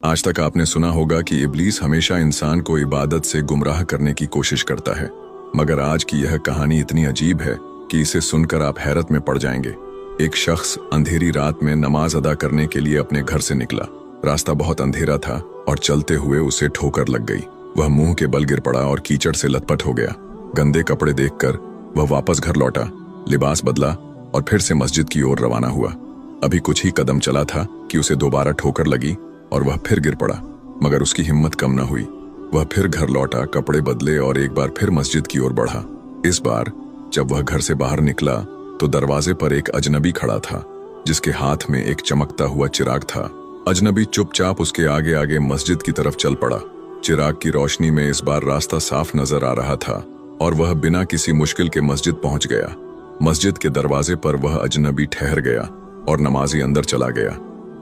आज तक आपने सुना होगा कि इब्लीस हमेशा इंसान को इबादत से गुमराह करने की कोशिश करता है, मगर आज की यह कहानी इतनी अजीब है कि इसे सुनकर आप हैरत में पड़ जाएंगे। एक शख्स अंधेरी रात में नमाज अदा करने के लिए अपने घर से निकला। रास्ता बहुत अंधेरा था और चलते हुए उसे ठोकर लग गई। वह मुंह के बल गिर पड़ा और कीचड़ से लथपथ हो गया। गंदे कपड़े देखकर वह वापस घर लौटा, लिबास बदला और फिर से मस्जिद की ओर रवाना हुआ। अभी कुछ ही कदम चला था कि उसे दोबारा ठोकर लगी और वह फिर गिर पड़ा, मगर उसकी हिम्मत कम न हुई। वह फिर घर लौटा, कपड़े बदले और एक बार फिर मस्जिद की ओर बढ़ा। इस बार जब वह घर से बाहर निकला तो दरवाजे पर एक अजनबी खड़ा था, जिसके हाथ में एक चमकता हुआ चिराग था। अजनबी चुपचाप उसके आगे आगे मस्जिद की तरफ चल पड़ा। चिराग की रोशनी में इस बार रास्ता साफ नजर आ रहा था और वह बिना किसी मुश्किल के मस्जिद पहुंच गया। मस्जिद के दरवाजे पर वह अजनबी ठहर गया और नमाजी अंदर चला गया।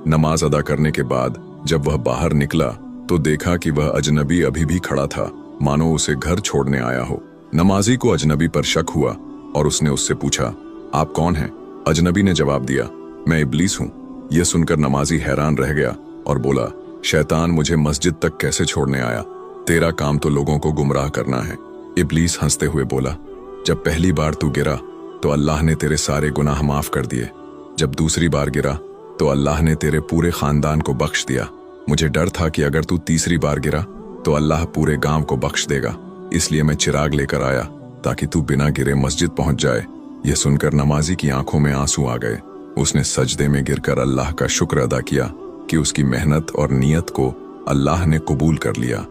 नमाज अदा करने के बाद जब वह बाहर निकला तो देखा कि वह अजनबी अभी भी खड़ा था, मानो उसे घर छोड़ने आया हो। नमाजी को अजनबी पर शक हुआ और उसने उससे पूछा, आप कौन हैं? अजनबी ने जवाब दिया, मैं इब्लीस हूं। यह सुनकर नमाजी हैरान रह गया और बोला, शैतान मुझे मस्जिद तक कैसे छोड़ने आया? तेरा काम तो लोगों को गुमराह करना है। इब्लीस हंसते हुए बोला, जब पहली बार तू गिरा तो अल्लाह ने तेरे सारे गुनाह माफ कर दिए। जब दूसरी बार गिरा तो अल्लाह ने तेरे पूरे खानदान को बख्श दिया। मुझे डर था कि अगर तू तीसरी बार गिरा तो अल्लाह पूरे गांव को बख्श देगा, इसलिए मैं चिराग लेकर आया ताकि तू बिना गिरे मस्जिद पहुंच जाए। यह सुनकर नमाजी की आंखों में आंसू आ गए। उसने सजदे में गिरकर अल्लाह का शुक्र अदा किया कि उसकी मेहनत और नियत को अल्लाह ने कबूल कर लिया।